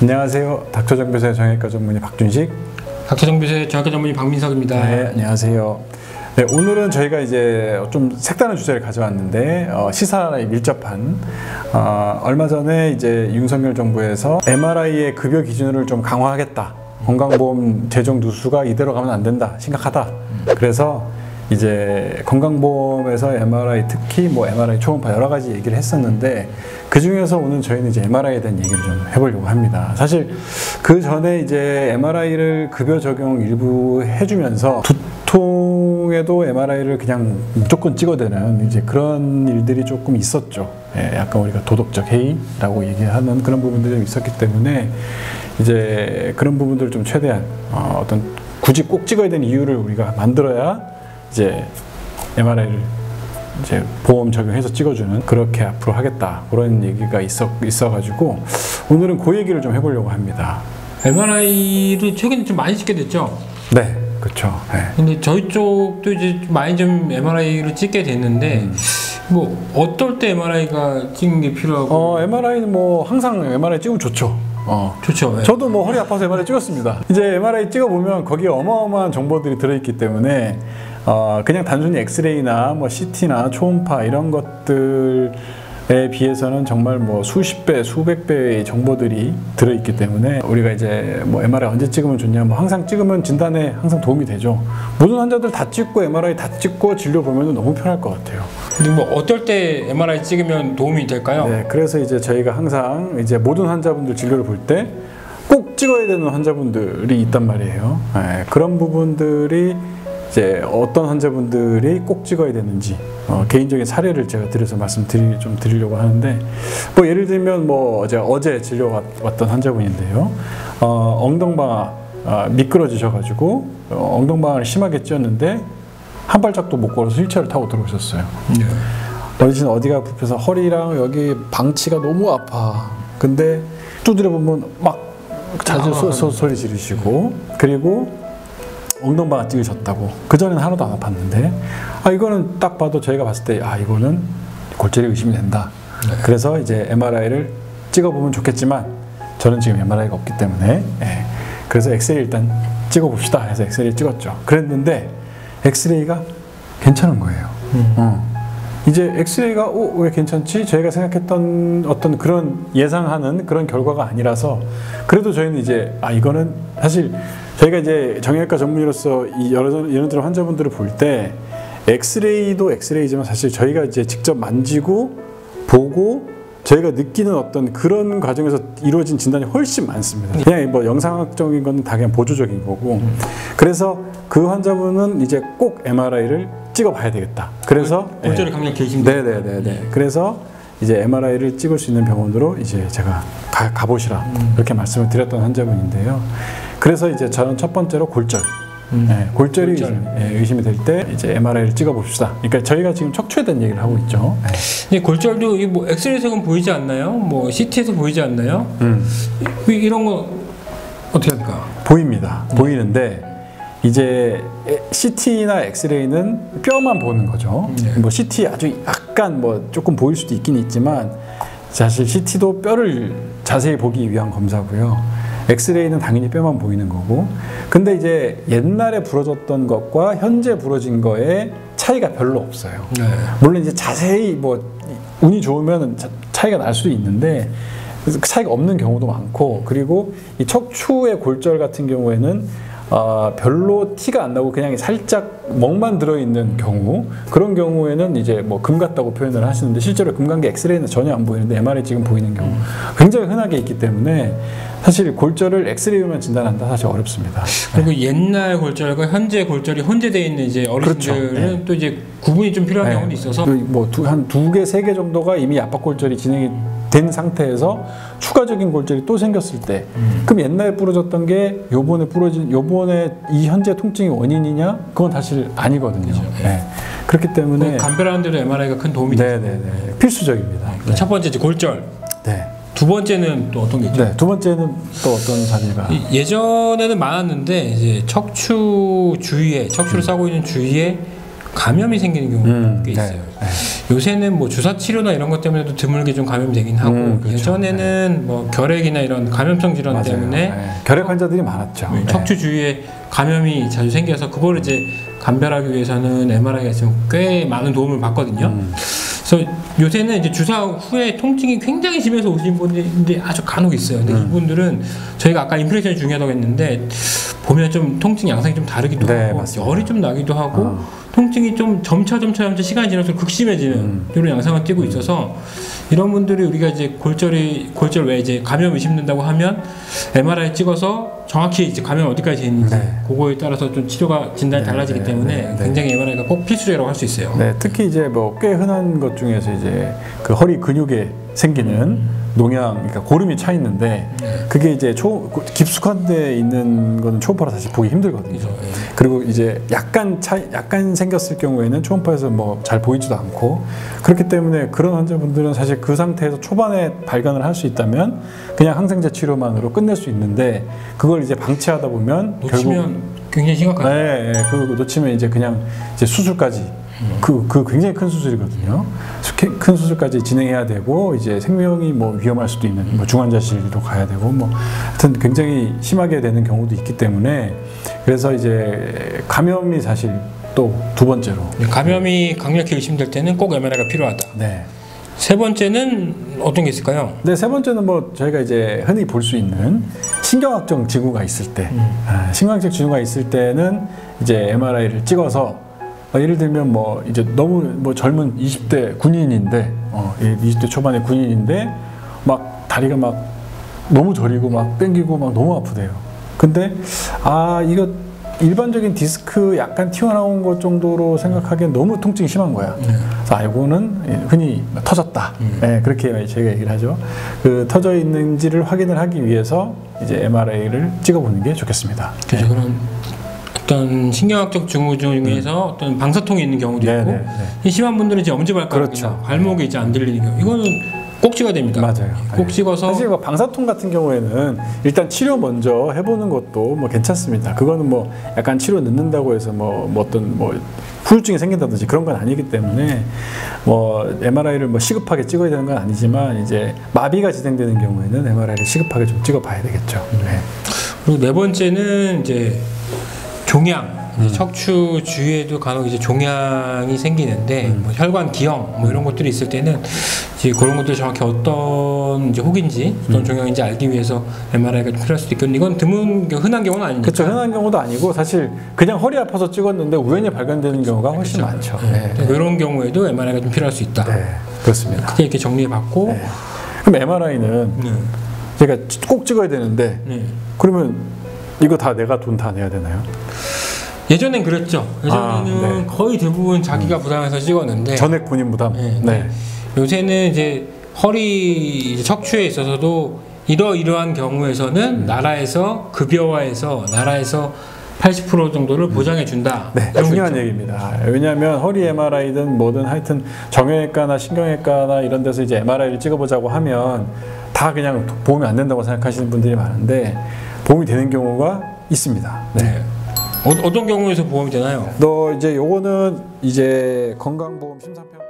안녕하세요. 닥터정비서의 정형외과 전문의 박준식, 닥터정비서의 정형외과 전문의 박민석입니다. 네, 안녕하세요. 네, 오늘은 저희가 이제 좀 색다른 주제를 가져왔는데 시사에 밀접한 얼마 전에 이제 윤석열 정부에서 MRI의 급여 기준을 좀 강화하겠다. 건강보험 재정 누수가 이대로 가면 안 된다. 심각하다. 그래서 이제 건강보험에서 MRI, 특히 뭐 MRI 초음파 여러 가지 얘기를 했었는데 그 중에서 오늘 저희는 이제 MRI에 대한 얘기를 좀 해보려고 합니다. 사실 그 전에 이제 MRI를 급여 적용 일부 해주면서 두통에도 MRI를 그냥 무조건 찍어대는 이제 그런 일들이 조금 있었죠. 예, 약간 우리가 도덕적 해이라고 얘기하는 그런 부분들이 좀 있었기 때문에 이제 그런 부분들을 좀 최대한 어떤 굳이 꼭 찍어야 되는 이유를 우리가 만들어야 이제 MRI를 이제 보험 적용해서 찍어주는 그렇게 앞으로 하겠다 그런 얘기가 있어가지고 오늘은 그 얘기를 좀 해보려고 합니다. MRI를 최근에 좀 많이 찍게 됐죠? 네, 그렇죠. 네. 근데 저희 쪽도 이제 많이 좀 MRI를 찍게 됐는데 뭐 어떨 때 MRI가 찍는 게 필요하고? MRI는 뭐 항상 MRI 찍으면 좋죠. 좋죠. 네. 저도 뭐 허리 아파서 MRI 찍었습니다. 이제 MRI 찍어보면 거기에 어마어마한 정보들이 들어있기 때문에 그냥 단순히 엑스레이나 뭐 CT나 초음파 이런 것들에 비해서는 정말 뭐 수십 배, 수백 배의 정보들이 들어있기 때문에 우리가 이제 뭐 MRI 언제 찍으면 좋냐, 뭐 항상 찍으면 진단에 항상 도움이 되죠. 모든 환자들 다 찍고 MRI 다 찍고 진료 보면 너무 편할 것 같아요. 근데 뭐 어떨 때 MRI 찍으면 도움이 될까요? 네, 그래서 이제 저희가 항상 이제 모든 환자분들 진료를 볼 때 꼭 찍어야 되는 환자분들이 있단 말이에요. 네, 그런 부분들이 이제 어떤 환자분들이 꼭 찍어야 되는지 개인적인 사례를 제가 드려서 좀 드리려고 하는데 뭐 예를 들면 뭐 제가 어제 진료 왔던 환자분인데요. 엉덩방아 미끄러지셔가지고 엉덩방아를 심하게 찧었는데 한 발짝도 못 걸어서 휠체어를 타고 들어오셨어요. 어르신 어디가 굽혀서 허리랑 여기 방치가 너무 아파. 근데 두드려 보면 막 자주 소리 지르시고 그리고 엉덩방아 찍으셨다고. 그전에는 하나도 안 아팠는데 이거는 딱 봐도 저희가 봤을 때 이거는 골절이 의심이 된다. 그래서 이제 MRI를 찍어보면 좋겠지만 저는 지금 MRI가 없기 때문에 그래서 엑스레이 일단 찍어봅시다 해서 엑스레이 찍었죠. 그랬는데 엑스레이가 괜찮은 거예요. 이제 엑스레이가 왜 괜찮지? 저희가 생각했던 어떤 그런 예상하는 그런 결과가 아니라서 그래도 저희는 이제 이거는 사실 저희가 이제 정형외과 전문의로서 이 여러분 환자분들을 볼 때 엑스레이도 엑스레이지만 사실 저희가 이제 직접 만지고 보고 저희가 느끼는 어떤 그런 과정에서 이루어진 진단이 훨씬 많습니다. 그냥 뭐 영상학적인 건 다 그냥 보조적인 거고 그래서 그 환자분은 이제 꼭 MRI를 찍어봐야 되겠다. 그래서 골절이 강력 계십니다. 네네네. 그래서 이제 MRI를 찍을 수 있는 병원으로 이제 제가 가보시라 이렇게 말씀을 드렸던 환자분인데요. 그래서 이제 저는 첫 번째로 골절. 골절이 의심이 될 때 이제 MRI를 찍어봅시다. 그러니까 저희가 지금 척추에 대한 얘기를 하고 있죠. 근데 골절도 뭐 엑스레이에서는 보이지 않나요? 뭐 CT에서 보이지 않나요? 이런 거 어떻게 합니까? 보입니다. 보이는데 이제 CT나 엑스레이는 뼈만 보는 거죠. 뭐 CT 아주 약간 뭐 조금 보일 수도 있긴 있지만 사실 CT도 뼈를 자세히 보기 위한 검사고요. 엑스레이는 당연히 뼈만 보이는 거고 근데 이제 옛날에 부러졌던 것과 현재 부러진 거에 차이가 별로 없어요. 물론 이제 자세히 뭐 운이 좋으면 차이가 날 수도 있는데 차이가 없는 경우도 많고 그리고 이 척추의 골절 같은 경우에는 별로 티가 안 나고 그냥 살짝 멍만 들어있는 경우 그런 경우에는 이제 뭐 금 같다고 표현을 하시는데 실제로 금관계 엑스레이는 전혀 안 보이는데 MRI 지금 보이는 경우 굉장히 흔하게 있기 때문에 사실 골절을 엑스레이로만 진단한다 사실 어렵습니다. 그리고 옛날 골절과 현재 골절이 혼재되어 있는 이제 어르신들은 그렇죠. 또 이제 구분이 좀 필요한 경우도 있어서 뭐 한 2개, 3개 정도가 이미 압박골절이 진행이 된 상태에서 추가적인 골절이 또 생겼을 때 그럼 옛날에 부러졌던 게 요번에 이 현재 통증의 원인이냐? 그건 사실 아니거든요. 그렇기 때문에 간별하는 데도 MRI가 큰 도움이 되죠. 필수적입니다. 첫 번째 이제 골절. 두 번째는 또 어떤 게 있죠? 두 번째는 또 어떤 사례가? 예전에는 많았는데 이제 척추 주위에 척추를 싸고 있는 주위에 감염이 생기는 경우가 꽤 있어요. 요새는 뭐 주사 치료나 이런 것 때문에도 드물게 좀 감염이 되긴 하고 그렇죠. 예전에는 뭐 결핵이나 이런 감염성 질환 맞아요. 때문에 네. 결핵 환자들이 많았죠. 네. 척추 주위에 감염이 자주 생겨서 그걸 이제 감별하기 위해서는 MRI가 있으면 꽤 많은 도움을 받거든요. 그래서 요새는 이제 주사 후에 통증이 굉장히 심해서 오신 분들이 아주 간혹 있어요. 근데 이분들은 저희가 아까 인프레션이 중요하다고 했는데 보면 좀 통증 양상이 좀 다르기도 네, 하고 맞습니다. 열이 좀 나기도 하고 통증이 좀 점차 시간이 지날수록 극심해지는 이런 양상을 띠고 있어서 이런 분들이 우리가 이제 골절 외에 이제 감염 의심된다고 하면 MRI 찍어서 정확히 이제 감염 어디까지 돼 있는지 네. 그거에 따라서 좀 치료가 진단이 네, 달라지기 네, 때문에 네, 네. 굉장히 MRI가 꼭 필수적이라고 할 수 있어요. 네, 특히 이제 뭐 꽤 흔한 것 중에서 이제 그 허리 근육에 생기는 농양, 그러니까 고름이 차 있는데 그게 이제 깊숙한 데 있는 거는 초음파로 사실 보기 힘들거든요. 그죠, 예. 그리고 이제 약간 생겼을 경우에는 초음파에서 뭐 잘 보이지도 않고 그렇기 때문에 그런 환자분들은 사실 그 상태에서 초반에 발견을 할 수 있다면 그냥 항생제 치료만으로 끝낼 수 있는데 그걸 이제 방치하다 보면 놓치면 굉장히 심각하죠. 네, 그 놓치면 이제 그냥 이제 수술까지 그 굉장히 큰 수술이거든요. 큰 수술까지 진행해야 되고 이제 생명이 뭐 위험할 수도 있는 뭐 중환자실로 가야 되고 뭐 하여튼 굉장히 심하게 되는 경우도 있기 때문에 그래서 이제 감염이 사실 또 두 번째로 감염이 강력히 의심될 때는 꼭 MRI가 필요하다. 네. 세 번째는 어떤 게 있을까요? 네, 세 번째는 뭐 저희가 이제 흔히 볼 수 있는 신경학적 징후가 있을 때, 신경학적 징후가 있을 때는 이제 MRI를 찍어서 예를 들면 뭐 이제 너무 뭐 젊은 20대 군인인데, 20대 초반의 군인인데 막 다리가 막 너무 저리고 막 땡기고 막 너무 아프대요. 근데 이거 일반적인 디스크 약간 튀어나온 것 정도로 생각하기엔 너무 통증이 심한 거야. 그래서 이거는 흔히 터졌다. 네, 그렇게 저희가 얘기를 하죠. 그 터져 있는지를 확인을 하기 위해서 이제 MRI를 찍어보는 게 좋겠습니다. 그죠. 그런 어떤 신경학적 증후 중에서 어떤 방사통이 있는 경우도 네, 있고 네, 이 심한 분들은 이제 엄지발가락이나 그렇죠. 발목이 이제 안 들리는 경우 이거는 꼭 찍어야 됩니다. 맞아요. 꼭 찍어서 사실 뭐 방사통 같은 경우에는 일단 치료 먼저 해보는 것도 뭐 괜찮습니다. 그거는 뭐 약간 치료 늦는다고 해서 뭐 어떤 뭐 후유증이 생긴다든지 그런 건 아니기 때문에 뭐 MRI를 뭐 시급하게 찍어야 되는 건 아니지만 이제 마비가 진행되는 경우에는 MRI를 시급하게 좀 찍어봐야 되겠죠. 네. 그리고 네 번째는 이제 종양. 척추 주위에도 간혹 이제 종양이 생기는데 뭐 혈관 기형 뭐 이런 것들이 있을 때는 이제 그런 것들 정확히 어떤 이제 혹인지 어떤 종양인지 알기 위해서 MRI가 좀 필요할 수도 있거든요. 이건 드문 흔한 경우는 아니니까. 그렇죠. 흔한 경우도 아니고 사실 그냥 허리 아파서 찍었는데 우연히 발견되는 경우가 훨씬 많죠. 네. 이런 경우에도 MRI가 좀 필요할 수 있다. 네, 그렇습니다. 크게 이렇게 정리해봤고 네. 그럼 MRI는 제가 꼭 찍어야 되는데 그러면 이거 다 내가 돈 다 내야 되나요? 예전엔 그랬죠. 예전에는 네. 거의 대부분 자기가 부담해서 찍었는데 전액 본인 부담. 네. 요새는 이제 허리 이제 척추에 있어서도 이러이러한 경우에서는 나라에서 급여화해서 나라에서 80% 정도를 보장해 준다. 네, 중요한 얘기입니다. 왜냐하면 허리 MRI든 뭐든 하여튼 정형외과나 신경외과나 이런 데서 이제 MRI를 찍어보자고 하면 다 그냥 보험이 안 된다고 생각하시는 분들이 많은데 보험이 되는 경우가 있습니다. 네. 어떤 경우에서 보험이 되나요? 이제 요거는 이제 건강보험 심사평가